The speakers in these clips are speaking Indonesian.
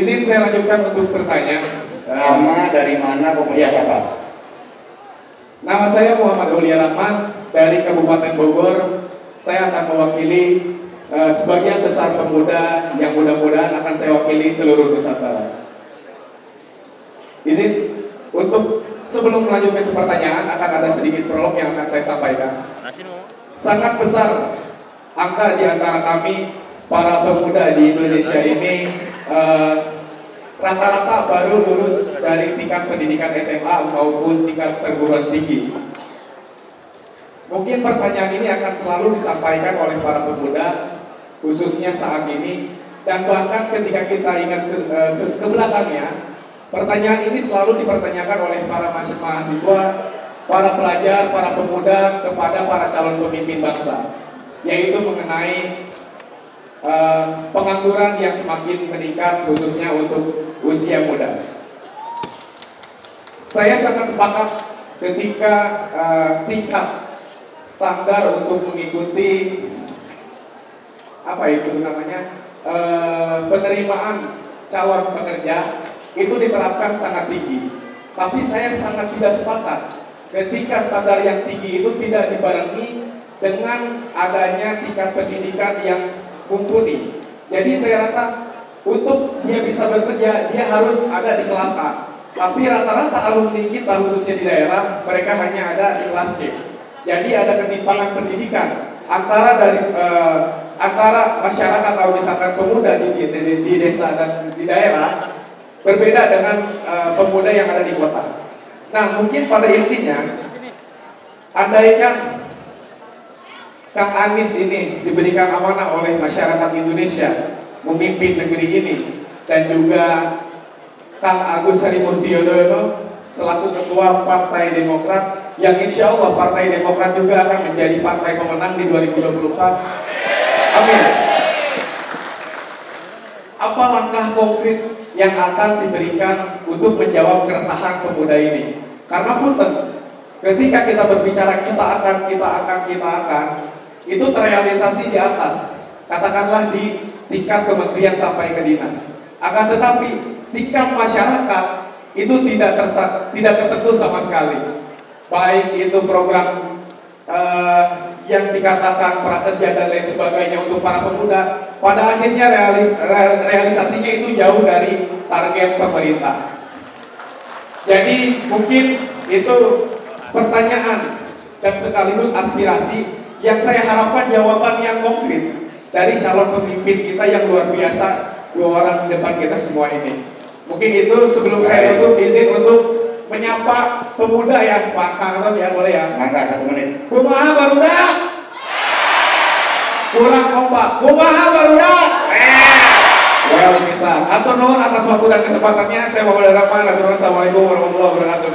Izin saya lanjutkan untuk bertanya. Nama dari mana, komunitas apa? Nama saya Muhammad Aulia Rahman dari Kabupaten Bogor. Saya akan mewakili sebagian besar pemuda yang mudah-mudahan akan saya wakili seluruh Nusantara. Izin untuk sebelum melanjutkan ke pertanyaan akan ada sedikit prolog yang akan saya sampaikan. Sangat besar angka di antara kami para pemuda di Indonesia ini rata-rata baru lulus dari tingkat pendidikan SMA maupun tingkat perguruan tinggi. Mungkin pertanyaan ini akan selalu disampaikan oleh para pemuda, khususnya saat ini, dan bahkan ketika kita ingat ke belakangnya, pertanyaan ini selalu dipertanyakan oleh para mahasiswa, para pelajar, para pemuda kepada para calon pemimpin bangsa, yaitu mengenai pengangguran yang semakin meningkat khususnya untuk usia muda. Saya sangat sepakat ketika tingkat standar untuk mengikuti penerimaan calon pekerja itu diterapkan sangat tinggi. Tapi saya sangat tidak sepakat ketika standar yang tinggi itu tidak dibarengi dengan adanya tingkat pendidikan yang mumpuni. Jadi saya rasa untuk dia bisa bekerja, dia harus ada di kelas A. Tapi rata-rata alumni kita khususnya di daerah, mereka hanya ada di kelas C. Jadi ada ketimpangan pendidikan antara masyarakat atau misalkan pemuda di desa dan di daerah berbeda dengan pemuda yang ada di kota. Nah, mungkin pada intinya, andaikan Kang Anies ini diberikan amanah oleh masyarakat Indonesia memimpin negeri ini, dan juga Kang Agus Harimurti Yudhoyono selaku ketua Partai Demokrat, yang insya Allah Partai Demokrat juga akan menjadi partai pemenang di 2024. Amin. Apa langkah konkret yang akan diberikan untuk menjawab keresahan pemuda ini? Karena punten, ketika kita berbicara kita akan, itu terrealisasi di atas, katakanlah di tingkat kementerian sampai ke dinas. Akan tetapi tingkat masyarakat itu tidak tersentuh sama sekali. Baik itu program yang dikatakan prakerja dan lain sebagainya untuk para pemuda, pada akhirnya realisasinya itu jauh dari target pemerintah. Jadi mungkin itu pertanyaan dan sekaligus aspirasi yang saya harapkan jawaban yang konkret dari calon pemimpin kita yang luar biasa, 2 orang di depan kita semua ini. Mungkin itu sebelum saya tutup, izin untuk menyapa pemuda ya, Pak Kang, ya boleh ya? Mangga 1 menit. Kumaha barudak? Kurang kompak. Kumaha barudak? Well, bisa. Atur nuhun atas waktu dan kesempatannya. Saya Muhammad Rahman. Assalamualaikum warahmatullahi wabarakatuh.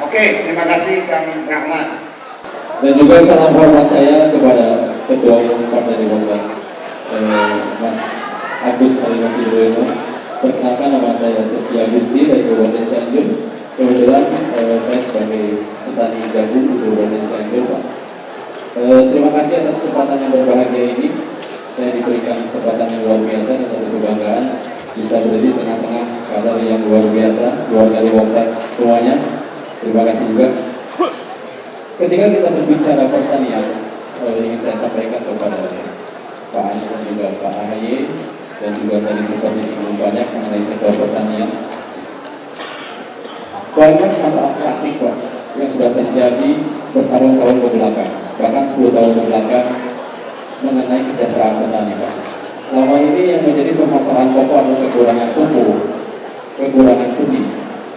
Oke, terima kasih Kang Rahman. Dan juga salam hormat saya kepada Ketua Umum Partai Demokrat, Mas Agus Harimurti Yudhoyono. Perkenalkan, nama saya Setia Gusti dari Kabupaten Cianjur. Kebetulan saya sebagai petani jagung di Kabupaten Cianjur, Pak. Terima kasih atas kesempatan yang berbahagia ini. Saya diberikan kesempatan yang luar biasa dan satu kebanggaan bisa berdiri di tengah-tengah kader yang luar biasa, keluarga Demokrat semuanya. Terima kasih juga. Ketika kita berbicara pertanian, ingin saya sampaikan kepada Pak Anies dan juga Pak AHY, dan juga tadi sempat disinggung banyak mengenai sektor pertanian. Banyak masalah klasik, Pak, yang sudah terjadi bertahun-tahun ke belakang, bahkan 10 tahun ke belakang, mengenai kesejahteraan petani, Pak. Selama ini yang menjadi permasalahan pokok adalah kekurangan pupuk, kekurangan benih.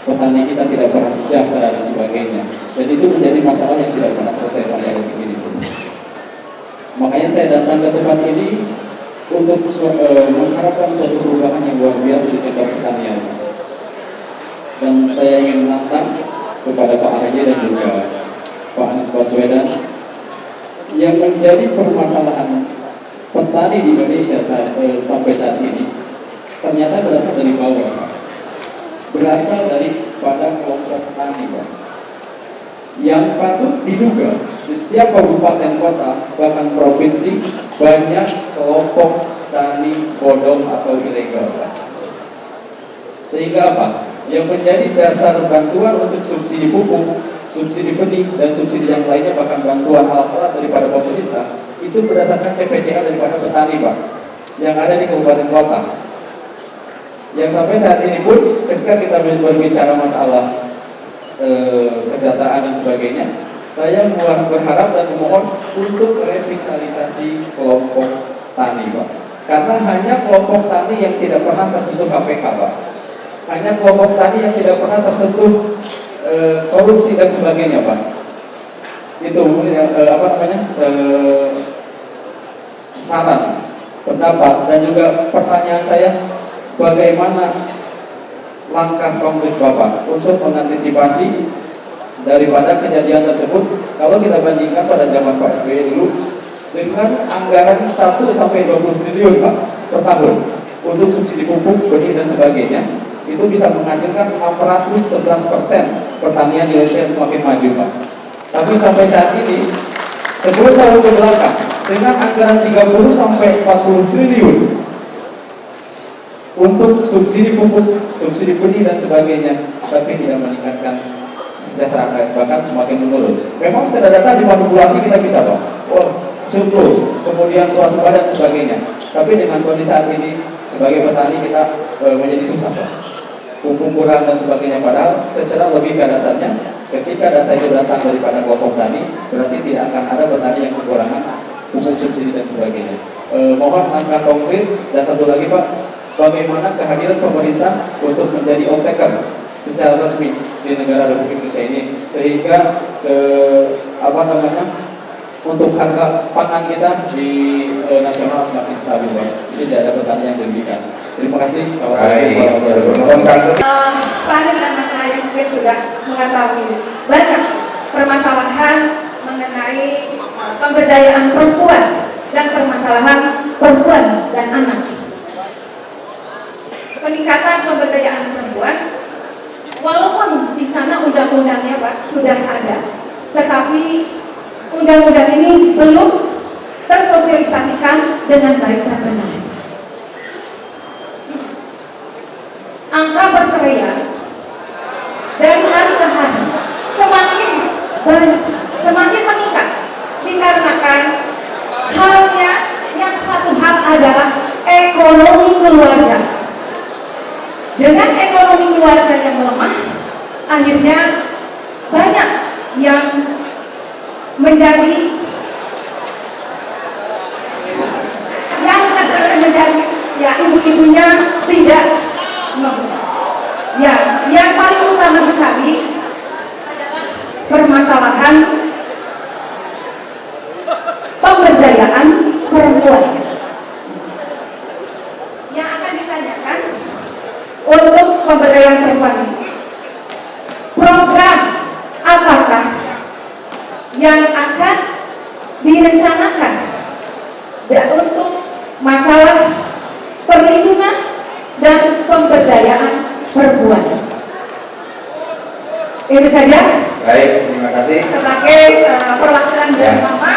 Petani kita tidak pernah sejahtera dan sebagainya, dan itu menjadi masalah yang tidak pernah selesai sampai hari ini. Makanya saya datang ke tempat ini untuk mengharapkan suatu perubahan yang luar biasa di sektor pertanian. Dan saya ingin menantang kepada Pak AHY dan juga Pak Anies Baswedan, yang menjadi permasalahan petani di Indonesia sampai saat ini ternyata berasal dari bawah, berasal daripada kelompok petani, Pak, yang patut diduga di setiap kabupaten kota bahkan provinsi banyak kelompok tani bodong atau ilegal, Pak. Sehingga apa? Yang menjadi dasar bantuan untuk subsidi pupuk, subsidi benih, dan subsidi yang lainnya, bahkan bantuan alat-alat daripada pemerintah, itu berdasarkan CPCA daripada petani, Pak, yang ada di kabupaten kota. Yang sampai saat ini pun, ketika kita berbicara masalah kesejahteraan dan sebagainya, saya berharap dan memohon untuk revitalisasi kelompok tani, Pak. Karena hanya kelompok tani yang tidak pernah tersentuh KPK, Pak. Hanya kelompok tani yang tidak pernah tersentuh korupsi dan sebagainya, Pak. Itu saran, pendapat, dan juga pertanyaan saya, bagaimana langkah konkret Bapak untuk mengantisipasi daripada kejadian tersebut kalau kita bandingkan pada zaman Pak SBY dulu dengan anggaran 1 sampai 20 triliun, Pak, per tahun untuk subsidi pupuk, benih, dan sebagainya, itu bisa menghasilkan 611% pertanian Indonesia semakin maju, Pak. Tapi sampai saat ini 10 tahun ke belakang dengan anggaran 30 sampai 40 triliun untuk subsidi pupuk, subsidi benih, dan sebagainya, tapi tidak meningkatkan kesejahteraan rakyat, bahkan semakin menurun. Memang secara data dimanipulasi kita bisa, Pak, surplus, kemudian swasembada dan sebagainya. Tapi dengan kondisi saat ini sebagai petani kita menjadi susah, Pak. Pupuk kurang dan sebagainya. Padahal secara logika dasarnya, ketika data itu datang daripada kelompok tani, berarti tidak akan ada petani yang kekurangan pupuk, subsidi, dan sebagainya. Mohon langkah konkret. Dan satu lagi, Pak, bagaimana kehadiran pemerintah untuk menjadi off-taker secara resmi di negara Republik Indonesia ini, sehingga untuk harga pangan kita di nasional semakin stabil, Pak. Jadi tidak ada petani yang dirugikan. Terima kasih. Pak Anies dan Mas Ahaye mungkin sudah mengetahui banyak permasalahan mengenai pemberdayaan perempuan dan permasalahan perempuan dan anak. Peningkatan pemberdayaan perempuan, walaupun di sana undang-undangnya, Pak, sudah ada, tetapi undang-undang ini belum tersosialisasikan dengan baik dan benar. Angka perceraian dari hari ke hari semakin meningkat dikarenakan halnya yang satu hal adalah ekonomi keluarga. Dengan ekonomi keluarga yang melemah, akhirnya banyak yang menjadi ibu-ibunya tidak ya, yang paling utama sekali adalah permasalahan pemberdayaan perempuan yang akan ditanyakan untuk pemberdayaan perempuan ini. Program apakah yang akan direncanakan untuk masalah perlindungan dan pemberdayaan perempuan? Itu saja. Baik, terima kasih. Sebagai perwakilan dari Mama,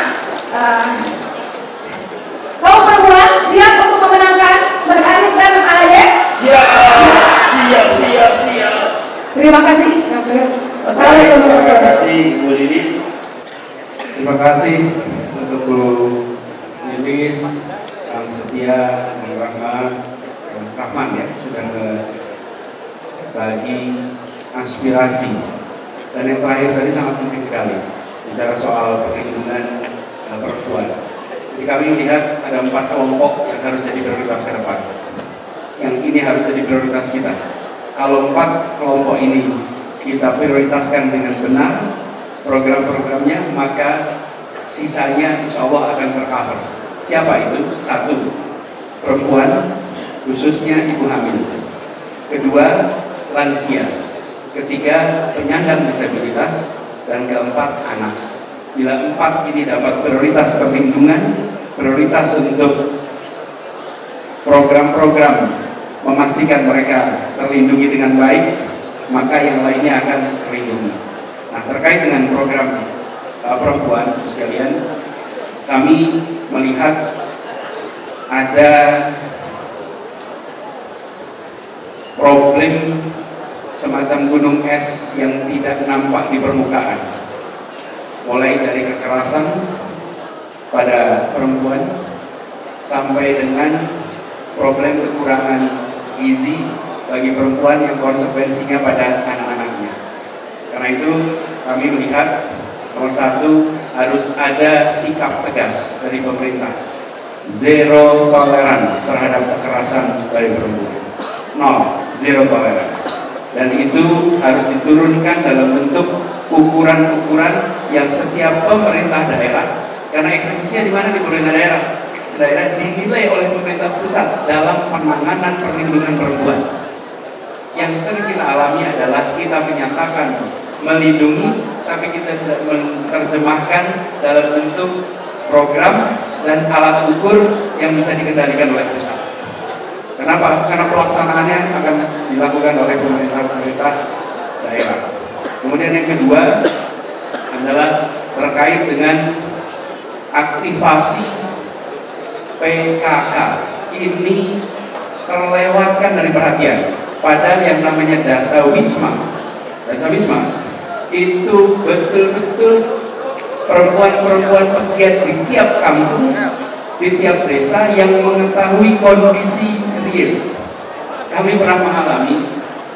kaum perempuan siap untuk memenangkan Mas Anies dan Mas Ahaye? Siap. Terima kasih. Assalamualaikum warahmatullahi Terima wabarakatuh. kasih, Bu Lilis. Terima kasih untuk Bu Lilis, Kang Setia, Kang Rahman ya, sudah berbagi aspirasi. Dan yang terakhir tadi sangat penting sekali, bicara soal perlindungan perempuan. Jadi kami melihat ada 4 kelompok yang harus jadi prioritas ke depan. Yang ini harus jadi prioritas kita. Kalau 4 kelompok ini kita prioritaskan dengan benar program-programnya, maka sisanya insya Allah akan tercover. Siapa itu? 1, perempuan, khususnya ibu hamil. 2, lansia. 3, penyandang disabilitas. Dan 4, anak. Bila 4 ini dapat prioritas perlindungan, prioritas untuk program-program memastikan mereka terlindungi dengan baik, maka yang lainnya akan terlindungi. Nah, terkait dengan program perempuan sekalian, kami melihat ada program problem semacam gunung es yang tidak nampak di permukaan, mulai dari kekerasan pada perempuan sampai dengan problem kekurangan gizi bagi perempuan yang konsekuensinya pada anak-anaknya. Karena itu kami melihat nomor satu, harus ada sikap tegas dari pemerintah, zero tolerance terhadap kekerasan dari perempuan, zero tolerance. Dan itu harus diturunkan dalam bentuk ukuran-ukuran yang setiap pemerintah daerah, karena eksekusinya di mana? Di pemerintah daerah. Daerah dinilai oleh pemerintah pusat dalam penanganan perlindungan perempuan. Yang sering kita alami adalah kita menyatakan melindungi, tapi kita tidak menerjemahkan dalam bentuk program dan alat ukur yang bisa dikendalikan oleh pusat. Kenapa? Karena pelaksanaannya akan dilakukan oleh pemerintah daerah. Kemudian yang kedua adalah terkait dengan aktivasi PKK. Ini terlewatkan dari perhatian. Padahal yang namanya Dasawisma itu betul-betul perempuan-perempuan pegiat di tiap kampung, di tiap desa yang mengetahui kondisi real. Kami pernah mengalami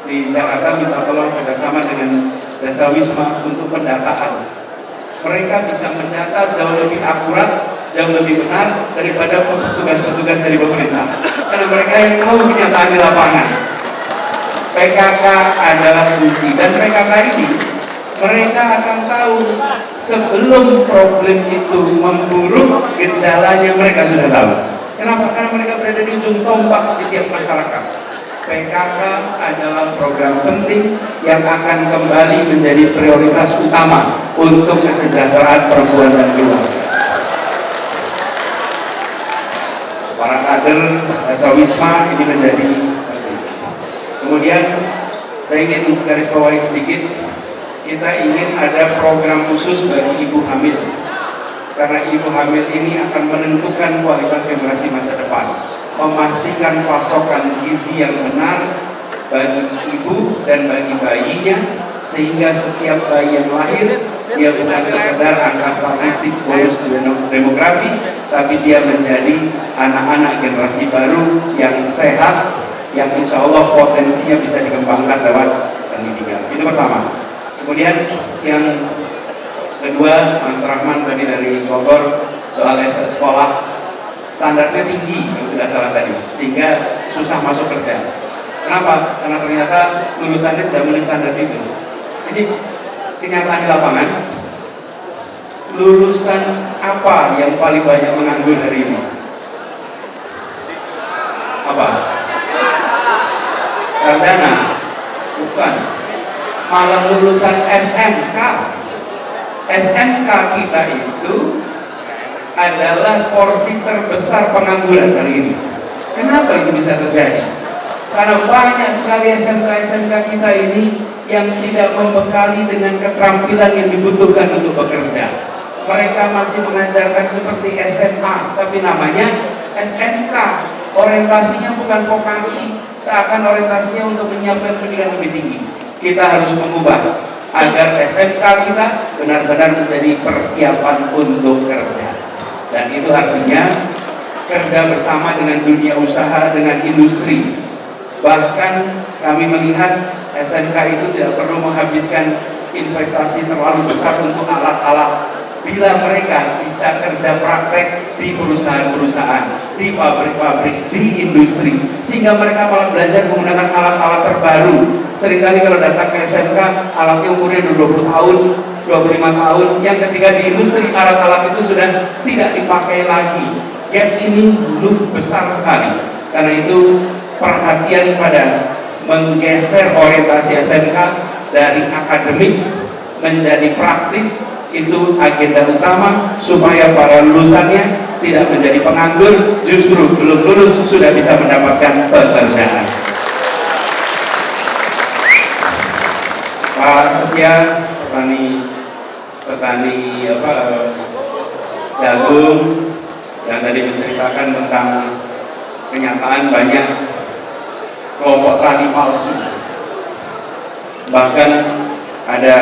di Jakarta, minta tolong kerjasama dengan Dasawisma untuk pendataan. Mereka bisa mendata jauh lebih akurat, jauh lebih benar daripada petugas-petugas dari pemerintah, karena mereka yang tahu kenyataan di lapangan. PKK adalah kunci, dan PKK ini mereka akan tahu sebelum problem itu memburuk, gejalanya mereka sudah tahu. Kenapa? Karena mereka berada di ujung tombak di tiap masyarakat. PKK adalah program penting yang akan kembali menjadi prioritas utama untuk kesejahteraan perempuan dan keluarga. Para kader Dasawisma ini menjadi penting. Kemudian saya ingin garis bawahi sedikit, kita ingin ada program khusus bagi ibu hamil, karena ibu hamil ini akan menentukan kualitas generasi masa depan, memastikan pasokan gizi yang benar bagi ibu dan bagi bayinya, sehingga setiap bayi yang lahir dia bukan sekedar angka statistik bonus demografi, tapi dia menjadi anak-anak generasi baru yang sehat, yang insya Allah potensinya bisa dikembangkan lewat pendidikan. Itu pertama. Kemudian yang kedua, Mas Rahman tadi dari Bogor soal sekolah standarnya tinggi, yang tidak salah tadi, sehingga susah masuk kerja. Kenapa? Karena ternyata lulusannya tidak memenuhi standar itu. Jadi kenyataan di lapangan, lulusan apa yang paling banyak menganggur hari ini? Apa? Sarjana? Bukan. Malah lulusan SMK. SMK kita itu adalah porsi terbesar pengangguran hari ini. Kenapa itu bisa terjadi? Karena banyak sekali SMK kita ini yang tidak membekali dengan keterampilan yang dibutuhkan untuk bekerja. Mereka masih mengajarkan seperti SMA, tapi namanya SMK. Orientasinya bukan vokasi, seakan orientasinya untuk menyiapkan pendidikan lebih tinggi. Kita harus mengubah agar SMK kita benar-benar menjadi persiapan untuk kerja. Dan itu artinya kerja bersama dengan dunia usaha, dengan industri. Bahkan kami melihat SMK itu tidak perlu menghabiskan investasi terlalu besar untuk alat-alat, bila mereka bisa kerja praktek di perusahaan-perusahaan, di pabrik-pabrik, di industri, sehingga mereka malah belajar menggunakan alat-alat terbaru. Seringkali kalau datang ke SMK, alatnya umurnya 20 tahun, 25 tahun, yang ketika di industri alat-alat itu sudah tidak dipakai lagi. Gap ini belum besar sekali. Karena itu perhatian pada menggeser orientasi SMK dari akademik menjadi praktis, itu agenda utama supaya para lulusannya tidak menjadi penganggur, justru belum lulus sudah bisa mendapatkan pekerjaan. Pak Setia, petani jagung yang tadi menceritakan tentang kenyataan banyak kelompok tani palsu. Bahkan ada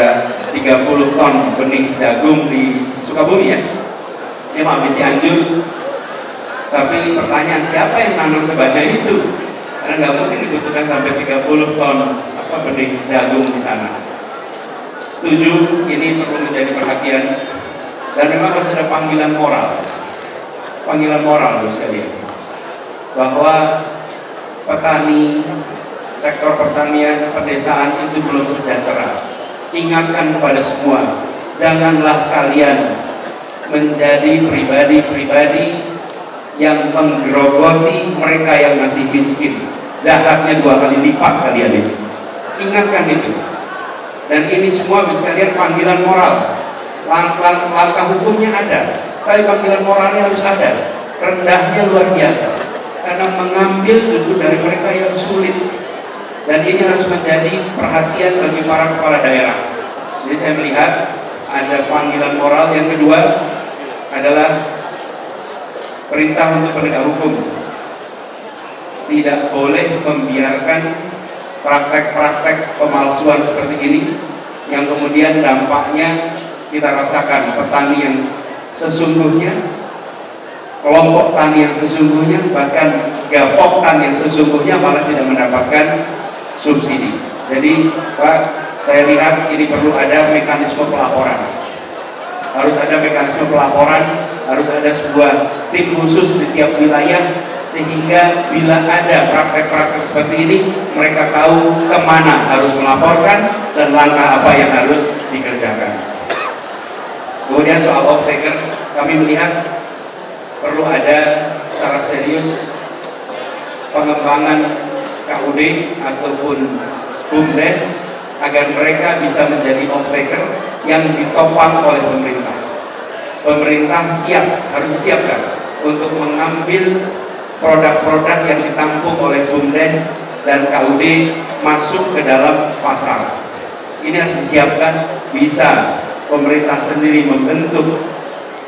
30 ton benih jagung di Sukabumi ya. Ini maaf di Cianjur. Tapi pertanyaan, siapa yang nanam sebanyak itu? Karena nggak mungkin dibutuhkan sampai 30 ton benih jagung di sana. Setuju, ini perlu menjadi perhatian dan memang harus ada panggilan moral sekalian, bahwa petani, sektor pertanian, pedesaan itu belum sejahtera. Ingatkan kepada semua, janganlah kalian menjadi pribadi-pribadi yang menggerogoti mereka yang masih miskin. Jahatnya 2 kali lipat kalian itu. Ingatkan itu. Dan ini semua sekalian panggilan moral. Langkah hukumnya ada, tapi panggilan moralnya harus ada. Rendahnya luar biasa, karena mengambil justru dari mereka yang sulit. Dan ini harus menjadi perhatian bagi para kepala daerah. Jadi saya melihat ada panggilan moral. Yang kedua adalah perintah untuk penegak hukum. Tidak boleh membiarkan praktek-praktek pemalsuan seperti ini yang kemudian dampaknya kita rasakan. Petani yang sesungguhnya, kelompok tani yang sesungguhnya, bahkan gapok tani yang sesungguhnya malah tidak mendapatkan subsidi. Jadi Pak, saya lihat ini perlu ada mekanisme pelaporan. Harus ada mekanisme pelaporan, harus ada sebuah tim khusus di tiap wilayah, sehingga bila ada praktek-praktek seperti ini, mereka tahu kemana harus melaporkan dan langkah apa yang harus dikerjakan. Kemudian soal off-taker, kami melihat perlu ada secara serius pengembangan KUD ataupun BUMDes agar mereka bisa menjadi off-taker yang ditopang oleh pemerintah. Pemerintah harus disiapkan untuk mengambil produk-produk yang ditampung oleh BUMDes dan KUD masuk ke dalam pasar. Ini harus disiapkan. Bisa pemerintah sendiri membentuk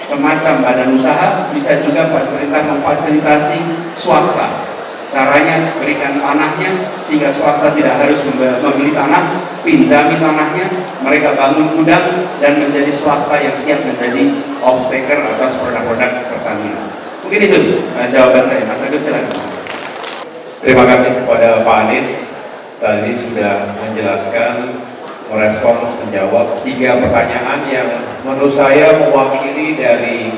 semacam badan usaha, bisa juga pemerintah memfasilitasi swasta. Caranya berikan tanahnya sehingga swasta tidak harus membeli tanah, pinjami tanahnya, mereka bangun gudang dan menjadi swasta yang siap menjadi off-taker atas produk-produk pertanian. Mungkin itu jawaban saya. Mas Agus, silakan. Terima kasih kepada Pak Anies, tadi sudah menjelaskan, merespons, menjawab 3 pertanyaan yang menurut saya mewakili dari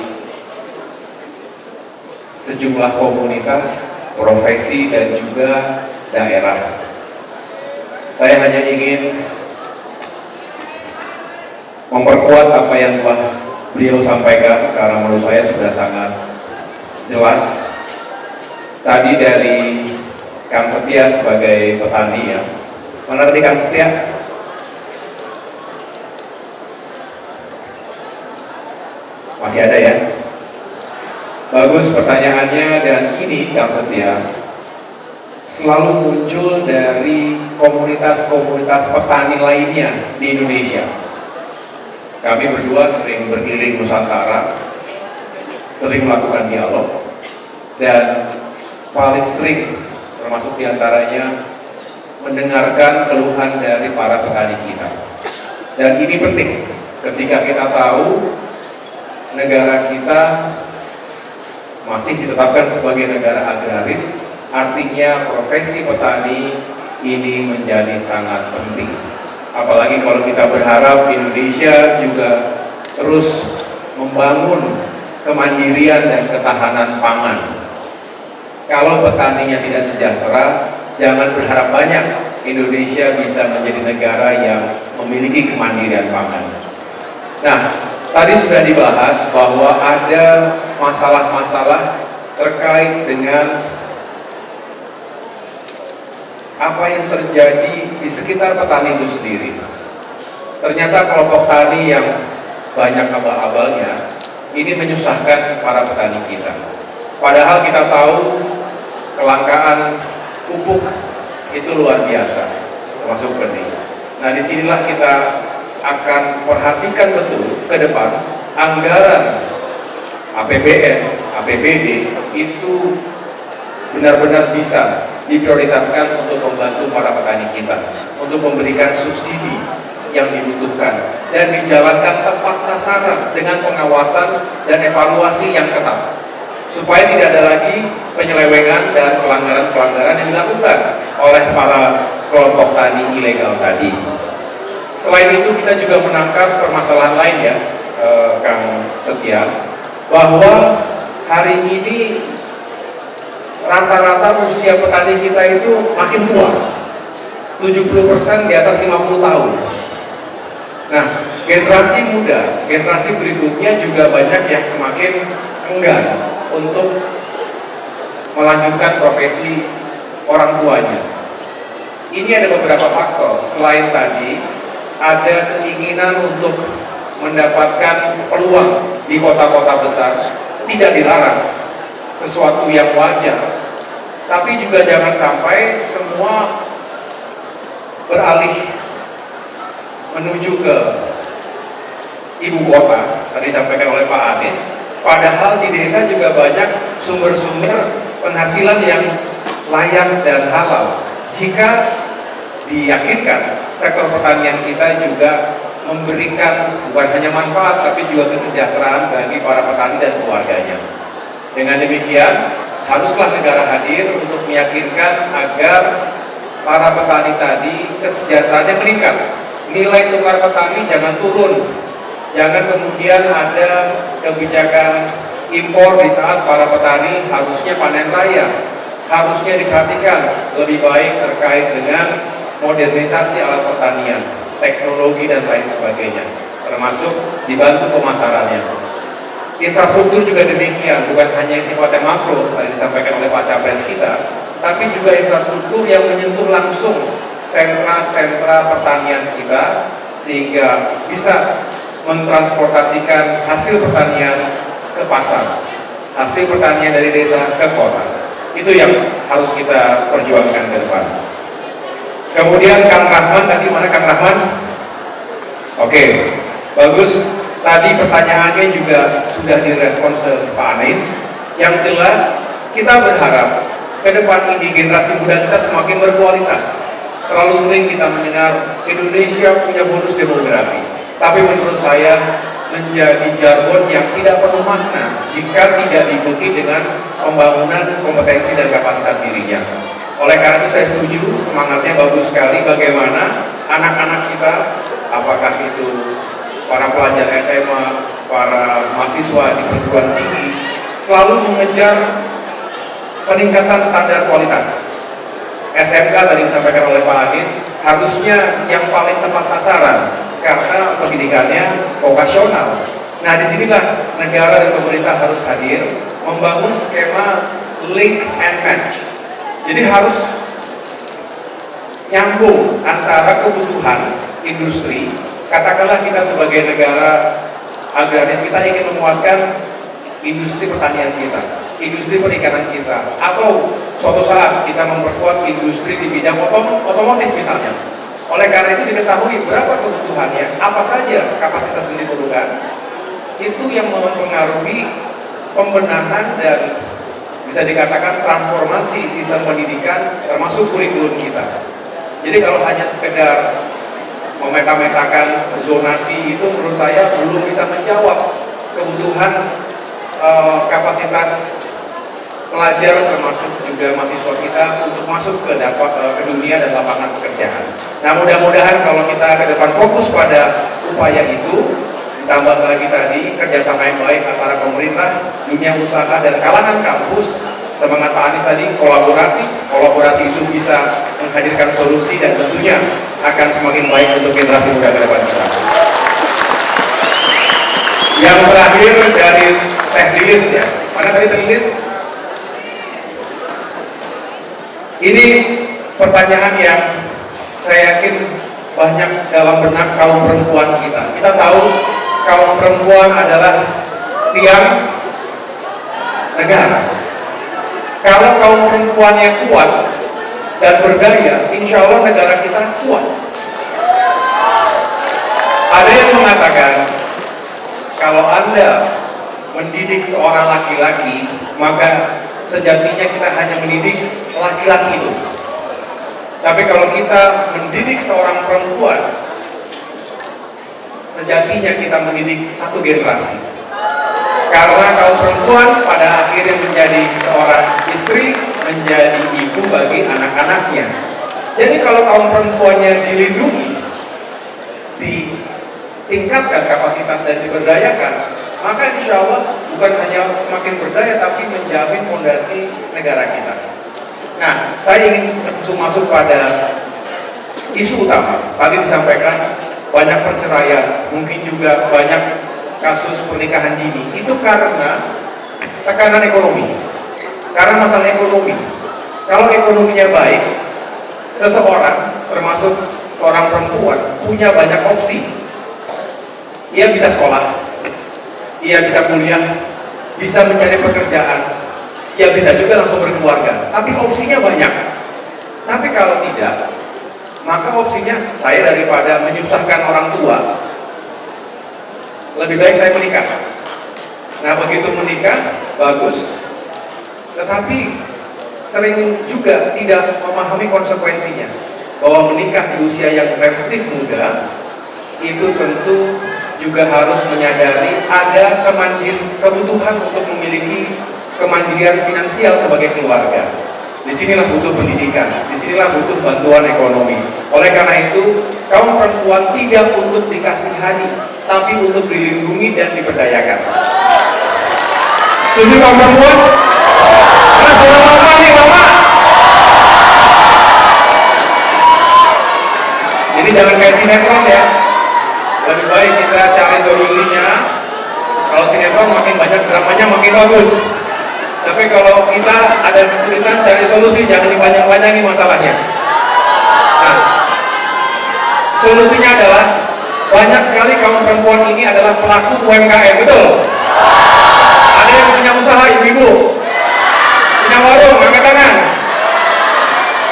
sejumlah komunitas, profesi, dan juga daerah. Saya hanya ingin memperkuat apa yang telah beliau sampaikan, karena menurut saya sudah sangat jelas. Tadi dari Kang Setia sebagai petani ya. Mana tadi Kang Setia? Masih ada ya? Bagus pertanyaannya, dan ini Kang Setia selalu muncul dari komunitas-komunitas petani lainnya di Indonesia. Kami berdua sering berkeliling Nusantara, sering melakukan dialog, dan paling sering termasuk diantaranya mendengarkan keluhan dari para petani kita. Dan ini penting ketika kita tahu negara kita masih ditetapkan sebagai negara agraris, artinya profesi petani ini menjadi sangat penting. Apalagi kalau kita berharap Indonesia juga terus membangun kemandirian dan ketahanan pangan. Kalau petaninya tidak sejahtera, jangan berharap banyak Indonesia bisa menjadi negara yang memiliki kemandirian pangan. Nah, tadi sudah dibahas bahwa ada masalah-masalah terkait dengan apa yang terjadi di sekitar petani itu sendiri. Ternyata kelompok tani yang banyak abal-abalnya ini menyusahkan para petani kita. Padahal kita tahu kelangkaan pupuk itu luar biasa, termasuk benih. Nah, disinilah kita akan perhatikan betul ke depan anggaran APBN, APBD itu benar-benar bisa diprioritaskan untuk membantu para petani kita, untuk untuk memberikan subsidi yang dibutuhkan dan dijalankan tepat sasaran dengan pengawasan dan evaluasi yang ketat supaya tidak ada lagi penyelewengan dan pelanggaran-pelanggaran yang dilakukan oleh para kelompok tani ilegal tadi. Selain itu kita juga menangkap permasalahan lain ya, Kang Setia, bahwa hari ini rata-rata usia petani kita itu makin tua, 70% di atas 50 tahun. Nah, generasi muda, generasi berikutnya juga banyak yang semakin enggan untuk melanjutkan profesi orang tuanya. Ini ada beberapa faktor. Selain tadi, ada keinginan untuk mendapatkan peluang di kota-kota besar, tidak dilarang, sesuatu yang wajar. Tapi juga jangan sampai semua beralih menuju ke ibu kota, tadi disampaikan oleh Pak Anies, padahal di desa juga banyak sumber-sumber penghasilan yang layak dan halal. Jika diyakinkan sektor pertanian kita juga memberikan bukan hanya manfaat tapi juga kesejahteraan bagi para petani dan keluarganya. Dengan demikian, haruslah negara hadir untuk meyakinkan agar para petani tadi kesejahteraannya meningkat. Nilai tukar petani jangan turun. Jangan kemudian ada kebijakan impor di saat para petani harusnya panen raya. Harusnya diperhatikan lebih baik terkait dengan modernisasi alat pertanian, teknologi dan lain sebagainya, termasuk dibantu pemasarannya. Infrastruktur juga demikian, bukan hanya yang sifatnya makro tadi disampaikan oleh Pak Capres kita, tapi juga infrastruktur yang menyentuh langsung sentra-sentra pertanian kita sehingga bisa mentransportasikan hasil pertanian ke pasar, hasil pertanian dari desa ke kota. Itu yang harus kita perjuangkan ke depan. Kemudian Kang Rahman, tadi mana Kang Rahman? Oke, bagus. Tadi pertanyaannya juga sudah direspons Pak Anies. Yang jelas kita berharap ke depan ini generasi muda kita semakin berkualitas. Terlalu sering kita mendengar Indonesia punya bonus demografi, tapi menurut saya menjadi jargon yang tidak penuh makna jika tidak diikuti dengan pembangunan kompetensi dan kapasitas dirinya. Oleh karena itu saya setuju, semangatnya bagus sekali bagaimana anak-anak kita, apakah itu para pelajar SMA, para mahasiswa di perguruan tinggi, selalu mengejar peningkatan standar kualitas. SMK tadi disampaikan oleh Pak Anies, harusnya yang paling tepat sasaran karena pendidikannya vokasional. Nah, disinilah negara dan pemerintah harus hadir membangun skema link and match. Jadi harus nyambung antara kebutuhan industri. Katakanlah kita sebagai negara agraris, kita ingin menguatkan industri pertanian kita, industri perikanan kita, atau suatu saat kita memperkuat industri di bidang otomotif misalnya. Oleh karena itu diketahui berapa kebutuhannya, apa saja kapasitas yang diperlukan, itu yang mempengaruhi pembenahan dan bisa dikatakan transformasi sistem pendidikan termasuk kurikulum kita. Jadi kalau hanya sekedar memeta-metakan zonasi itu menurut saya belum bisa menjawab kebutuhan kapasitas pelajar termasuk juga mahasiswa kita untuk masuk ke dunia dan lapangan pekerjaan. Nah, mudah-mudahan kalau kita ke depan fokus pada upaya itu, ditambah lagi tadi kerjasama yang baik antara pemerintah, dunia usaha dan kalangan kampus, semangat Pak Anies tadi kolaborasi itu bisa menghadirkan solusi dan tentunya akan semakin baik untuk generasi muda ke depan kita. Yang terakhir dari Teh Lilis ya, mana tadi Teh Lilis? Ini pertanyaan yang saya yakin banyak dalam benak kaum perempuan kita. Kita tahu kaum perempuan adalah tiang negara. Kalau kaum perempuannya kuat dan berdaya, insya Allah negara kita kuat. Ada yang mengatakan, kalau Anda mendidik seorang laki-laki, maka sejatinya kita hanya mendidik laki-laki itu. Tapi kalau kita mendidik seorang perempuan, sejatinya kita mendidik satu generasi. Karena kaum perempuan pada akhirnya menjadi seorang istri, menjadi ibu bagi anak-anaknya. Jadi kalau kaum perempuannya dilindungi, ditingkatkan kapasitas dan diberdayakan, maka insya Allah bukan hanya semakin berdaya, tapi menjamin fondasi negara kita. Nah, saya ingin langsung masuk pada isu utama. Tadi disampaikan banyak perceraian, mungkin juga banyak kasus pernikahan dini. Itu karena tekanan ekonomi, karena masalah ekonomi. Kalau ekonominya baik, seseorang, termasuk seorang perempuan, punya banyak opsi. Ia bisa sekolah, ia bisa kuliah, bisa mencari pekerjaan, ia bisa juga langsung berkeluarga. Tapi opsinya banyak. Tapi kalau tidak, maka opsinya saya daripada menyusahkan orang tua, lebih baik saya menikah. Nah, begitu menikah, bagus. Tetapi sering juga tidak memahami konsekuensinya. Bahwa menikah di usia yang relatif muda, itu tentu juga harus menyadari ada kebutuhan untuk memiliki kemandirian finansial sebagai keluarga. Disinilah butuh pendidikan, disinilah butuh bantuan ekonomi. Oleh karena itu, kaum perempuan tidak untuk dikasihani, tapi untuk dilindungi dan diberdayakan. Setuju kaum perempuan? Karena sudah mama nih, mama. Jadi jangan kayak sinetron ya. Lebih baik kita cari solusinya. Kalau sinetron makin banyak dramanya makin bagus. Tapi kalau kita ada kesulitan cari solusi, jangan dipanjang-panjangi masalahnya. Nah, solusinya adalah banyak sekali kaum perempuan ini adalah pelaku UMKM, betul? Ada yang punya usaha, ibu-ibu, punya warung, angkat tangan.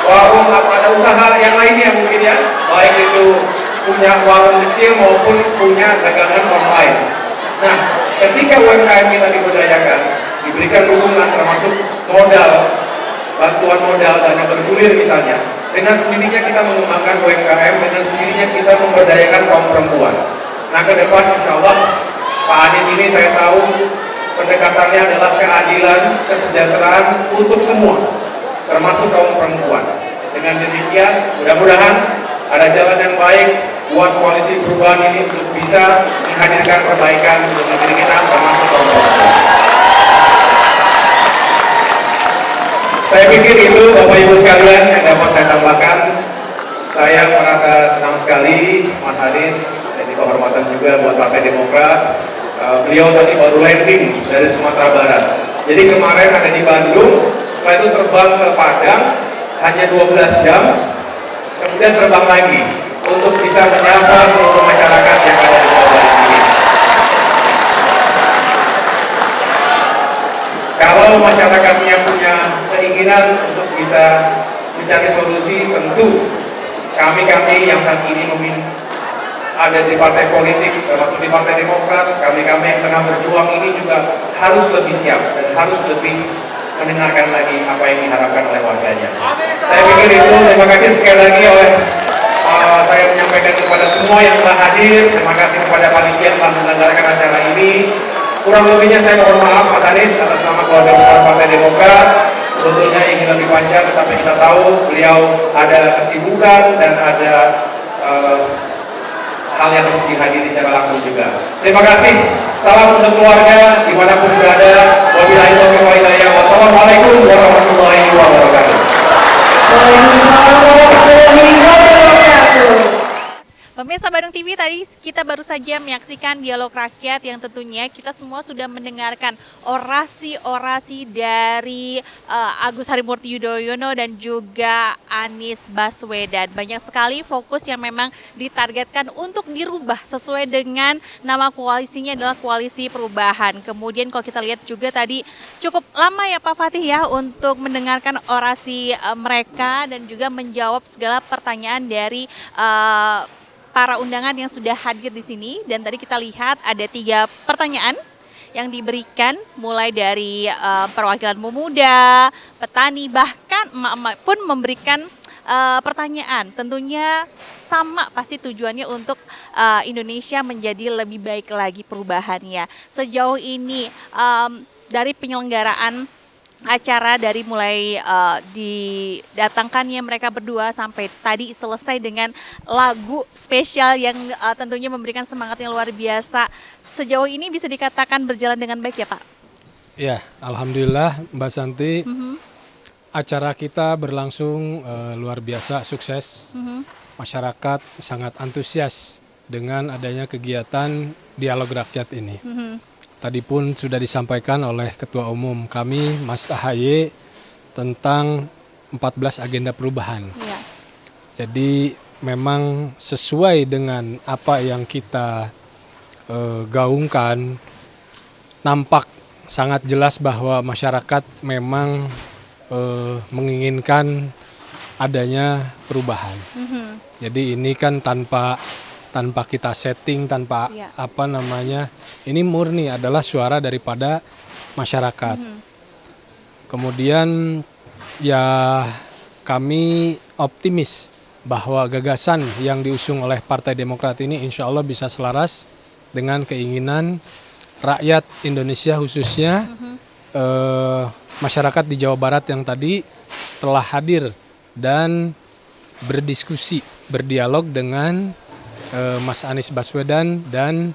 Warung, ada usaha yang lainnya mungkin ya, baik itu punya warung kecil maupun punya dagangan online. Nah, ketika UMKM kita diberdayakan, diberikan dukungan termasuk modal, bantuan modal, dana bergulir misalnya, dengan sendirinya kita mengembangkan UMKM, dengan sendirinya kita memberdayakan kaum perempuan. Nah, ke depan insya Allah Pak Anies ini saya tahu pendekatannya adalah keadilan, kesejahteraan untuk semua, termasuk kaum perempuan. Dengan demikian, mudah-mudahan ada jalan yang baik buat koalisi perubahan ini untuk bisa menghadirkan perbaikan untuk negeri kita, termasuk kaum perempuan. Saya pikir itu Bapak Ibu sekalian yang dapat saya tambahkan. Saya merasa senang sekali Mas Anies, jadi kehormatan juga buat Partai Demokrat. Beliau tadi baru landing dari Sumatera Barat. Jadi kemarin ada di Bandung, setelah itu terbang ke Padang hanya 12 jam, kemudian terbang lagi untuk bisa menyapa seluruh masyarakat yang ada di Jawa Barat ini. Kalau masyarakatnya punya keinginan untuk bisa mencari solusi, tentu kami yang saat ini ada di partai politik, termasuk di Partai Demokrat, kami yang tengah berjuang ini juga harus lebih siap dan harus lebih mendengarkan lagi apa yang diharapkan oleh warganya. Saya pikir itu. Terima kasih sekali lagi saya menyampaikan kepada semua yang telah hadir. Terima kasih kepada panitia yang telah menyelenggarakan acara ini. Kurang lebihnya saya mohon maaf Mas Anies atas nama keluarga besar Partai Demokrat. Sebetulnya ingin lebih panjang, tetapi kita tahu beliau ada kesibukan dan ada hal yang harus dihadiri secara langsung juga. Terima kasih. Salam untuk keluarga dimanapun berada. Wabillahi taufiq wal hidayah. Wassalamualaikum warahmatullahi wabarakatuh. Waalaikumsalam warahmatullahi wabarakatuh. Pemirsa Bandung TV, tadi kita baru saja menyaksikan dialog rakyat yang tentunya kita semua sudah mendengarkan orasi-orasi dari Agus Harimurti Yudhoyono dan juga Anies Baswedan. Banyak sekali fokus yang memang ditargetkan untuk dirubah sesuai dengan nama koalisinya adalah Koalisi Perubahan. Kemudian kalau kita lihat juga tadi cukup lama ya Pak Fatih ya untuk mendengarkan orasi mereka dan juga menjawab segala pertanyaan dari para undangan yang sudah hadir di sini. Dan tadi kita lihat ada 3 pertanyaan yang diberikan mulai dari perwakilan pemuda, petani, bahkan emak-emak pun memberikan pertanyaan, tentunya sama pasti tujuannya untuk Indonesia menjadi lebih baik lagi perubahannya. Sejauh ini dari penyelenggaraan acara dari mulai didatangkannya mereka berdua sampai tadi selesai dengan lagu spesial yang tentunya memberikan semangat yang luar biasa. Sejauh ini bisa dikatakan berjalan dengan baik ya Pak? Ya, alhamdulillah Mbak Santi. Acara kita berlangsung luar biasa, sukses. Masyarakat sangat antusias dengan adanya kegiatan dialog rakyat ini. Tadi pun sudah disampaikan oleh Ketua Umum kami, Mas AHY, tentang 14 agenda perubahan. Iya. Jadi memang sesuai dengan apa yang kita gaungkan, nampak sangat jelas bahwa masyarakat memang menginginkan adanya perubahan. Jadi ini kan tanpa kita setting, tanpa Iya. ini murni adalah suara daripada masyarakat. Kemudian ya kami optimis bahwa gagasan yang diusung oleh Partai Demokrat ini insya Allah bisa selaras dengan keinginan rakyat Indonesia, khususnya masyarakat di Jawa Barat yang tadi telah hadir dan berdiskusi, berdialog dengan Mas Anies Baswedan dan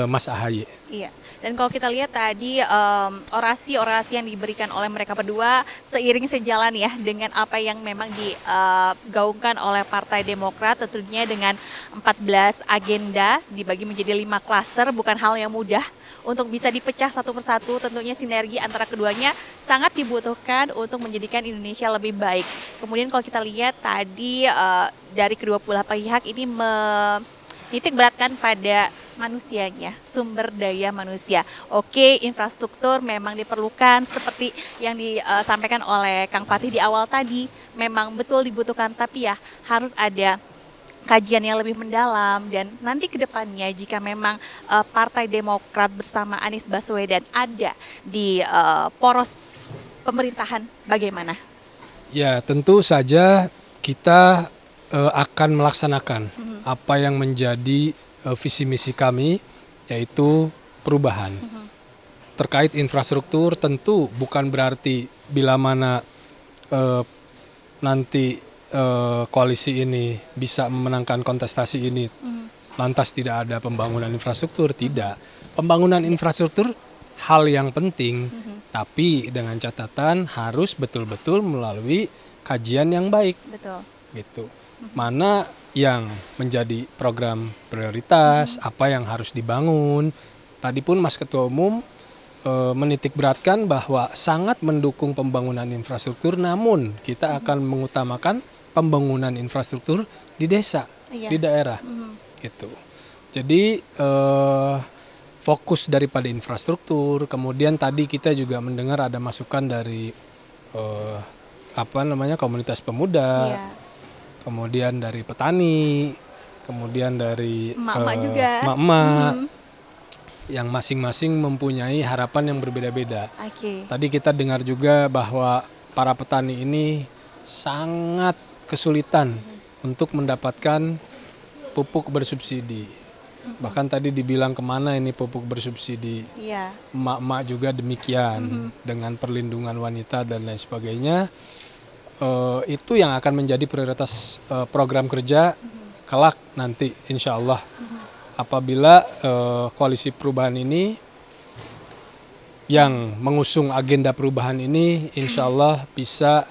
Mas AHY. Iya. Dan kalau kita lihat tadi orasi-orasi yang diberikan oleh mereka berdua seiring sejalan ya dengan apa yang memang digaungkan oleh Partai Demokrat, tentunya dengan 14 agenda dibagi menjadi 5 klaster, bukan hal yang mudah untuk bisa dipecah satu persatu. Tentunya sinergi antara keduanya sangat dibutuhkan untuk menjadikan Indonesia lebih baik. Kemudian kalau kita lihat tadi dari kedua belah pihak ini menitik beratkan pada manusianya, sumber daya manusia. Oke, infrastruktur memang diperlukan seperti yang disampaikan oleh Kang Fatih di awal tadi, memang betul dibutuhkan, tapi ya harus ada kajian yang lebih mendalam. Dan nanti ke depannya jika memang Partai Demokrat bersama Anies Baswedan ada di poros pemerintahan, bagaimana? Ya, tentu saja kita akan melaksanakan apa yang menjadi visi misi kami, yaitu perubahan. Terkait infrastruktur tentu bukan berarti bila mana nanti koalisi ini bisa memenangkan kontestasi ini lantas tidak ada pembangunan infrastruktur, tidak. Pembangunan infrastruktur hal yang penting, tapi dengan catatan harus betul-betul melalui kajian yang baik. Betul. Gitu. Mana yang menjadi program prioritas, apa yang harus dibangun. Tadi pun Mas Ketua Umum menitik beratkan bahwa sangat mendukung pembangunan infrastruktur, namun kita akan mengutamakan pembangunan infrastruktur di desa, di daerah. Gitu. Jadi fokus daripada infrastruktur. Kemudian tadi kita juga mendengar ada masukan dari komunitas pemuda. Iya. Kemudian dari petani, kemudian dari Emak-emak juga. emak-emak yang masing-masing mempunyai harapan yang berbeda-beda. Oke. Tadi kita dengar juga bahwa para petani ini sangat kesulitan untuk mendapatkan pupuk bersubsidi. Bahkan tadi dibilang kemana ini pupuk bersubsidi. Iya. Emak-emak juga demikian dengan perlindungan wanita dan lain sebagainya. Itu yang akan menjadi prioritas program kerja kelak nanti insya Allah apabila koalisi perubahan ini yang mengusung agenda perubahan ini insya Allah bisa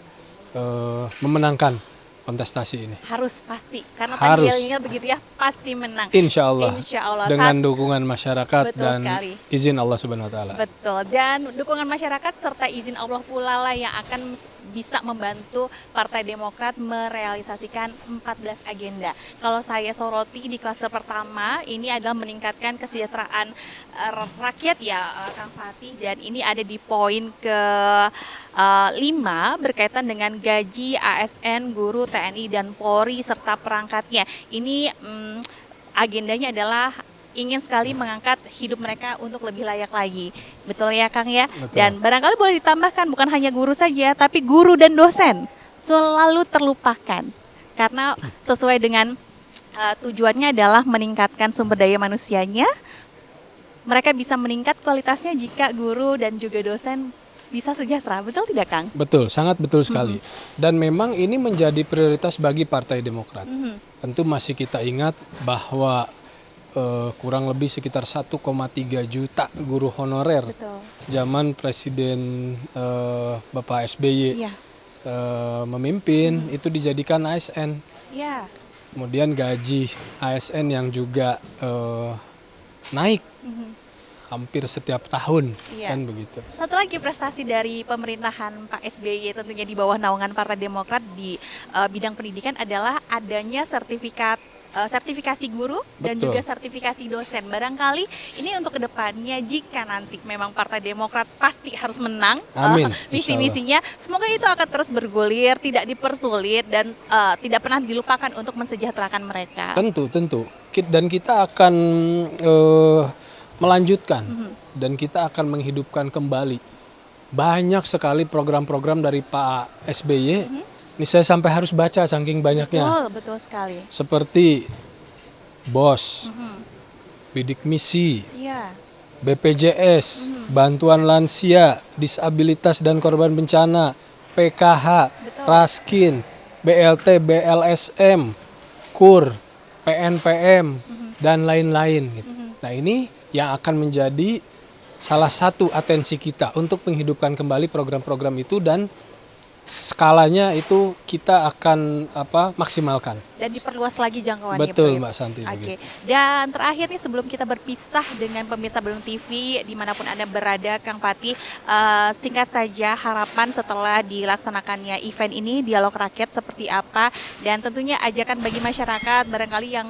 memenangkan kontestasi ini. Harus pasti, karena Harus. tadi yellingnya begitu ya, pasti menang. Insya Allah. Insya Allah. Dengan dukungan masyarakat Betul dan sekali. izin Allah Subhanahu Wa Taala. Betul, dan dukungan masyarakat serta izin Allah pula lah yang akan bisa membantu Partai Demokrat merealisasikan 14 agenda. Kalau saya soroti di klaster pertama, ini adalah meningkatkan kesejahteraan rakyat ya Kang Fatih, dan ini ada di poin ke-5 berkaitan dengan gaji ASN, guru, TNI, dan Polri serta perangkatnya. Ini agendanya adalah ingin sekali mengangkat hidup mereka untuk lebih layak lagi. Betul ya Kang ya? Betul. Dan barangkali boleh ditambahkan bukan hanya guru saja, tapi guru dan dosen selalu terlupakan karena sesuai dengan tujuannya adalah meningkatkan sumber daya manusianya. Mereka bisa meningkat kualitasnya jika guru dan juga dosen bisa sejahtera, betul tidak Kang? Betul, sangat betul sekali. Dan memang ini menjadi prioritas bagi Partai Demokrat. Tentu masih kita ingat bahwa kurang lebih sekitar 1,3 juta guru honorer Betul. zaman Presiden Bapak SBY Iya. memimpin itu dijadikan ASN. Iya. Kemudian gaji ASN yang juga naik hampir setiap tahun, Iya. kan begitu. Satu lagi prestasi dari pemerintahan Pak SBY tentunya di bawah naungan Partai Demokrat di bidang pendidikan adalah adanya sertifikasi guru dan Betul. juga sertifikasi dosen. Barangkali ini untuk kedepannya jika nanti memang Partai Demokrat pasti harus menang Amin, visi insya misinya, semoga itu akan terus bergulir, tidak dipersulit dan tidak pernah dilupakan untuk mensejahterakan mereka. Tentu. Dan kita akan melanjutkan dan kita akan menghidupkan kembali banyak sekali program-program dari Pak SBY. Ini saya sampai harus baca saking banyaknya. Betul sekali. Seperti BOS, bidik misi, Iya. BPJS, bantuan lansia, disabilitas dan korban bencana, PKH, Betul. Raskin, BLT, BLSM, KUR, PNPM, dan lain-lain. Gitu. Nah ini yang akan menjadi salah satu atensi kita untuk menghidupkan kembali program-program itu dan skalanya itu kita akan maksimalkan. Dan diperluas lagi jangkauannya. Betul, Begitu. Mbak Santi, Oke. begitu. Dan terakhir nih sebelum kita berpisah dengan pemirsa Bandung TV dimanapun Anda berada, Kang Fatih, singkat saja harapan setelah dilaksanakannya event ini, dialog rakyat seperti apa, dan tentunya ajakan bagi masyarakat barangkali yang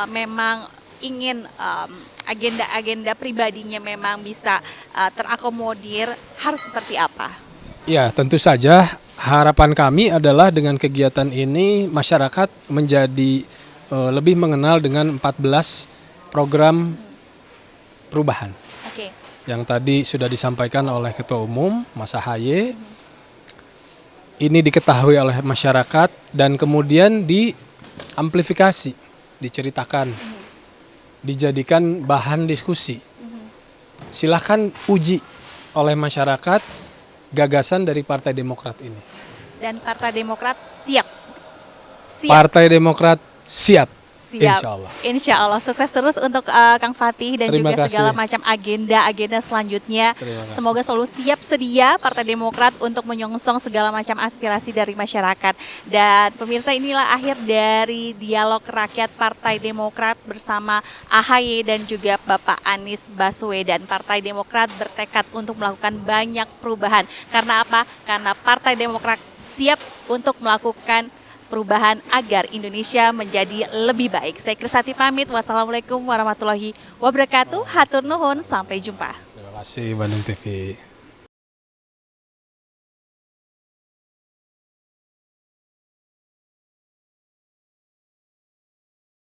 memang ingin agenda-agenda pribadinya memang bisa terakomodir, harus seperti apa? Ya, tentu saja harapan kami adalah dengan kegiatan ini masyarakat menjadi lebih mengenal dengan 14 program perubahan. Oke. Yang tadi sudah disampaikan oleh Ketua Umum Mas Ahaye. Ini diketahui oleh masyarakat dan kemudian diamplifikasi, diceritakan, dijadikan bahan diskusi. Silahkan uji oleh masyarakat gagasan dari Partai Demokrat ini. Dan Partai Demokrat siap. Partai Demokrat siap. Siap. Insya Allah. Insya Allah sukses terus untuk Kang Fatih dan Terima juga kasih. segala macam agenda selanjutnya. Terima kasih. Semoga selalu siap sedia Partai Demokrat untuk menyongsong segala macam aspirasi dari masyarakat. Dan pemirsa, inilah akhir dari dialog rakyat Partai Demokrat bersama AHY dan juga Bapak Anies Baswedan. Partai Demokrat bertekad untuk melakukan banyak perubahan. Karena apa? Karena Partai Demokrat siap untuk melakukan perubahan agar Indonesia menjadi lebih baik. Saya Krisati pamit. Wassalamualaikum warahmatullahi wabarakatuh. Hatur nuhun. Sampai jumpa. Terima kasih Bandung TV.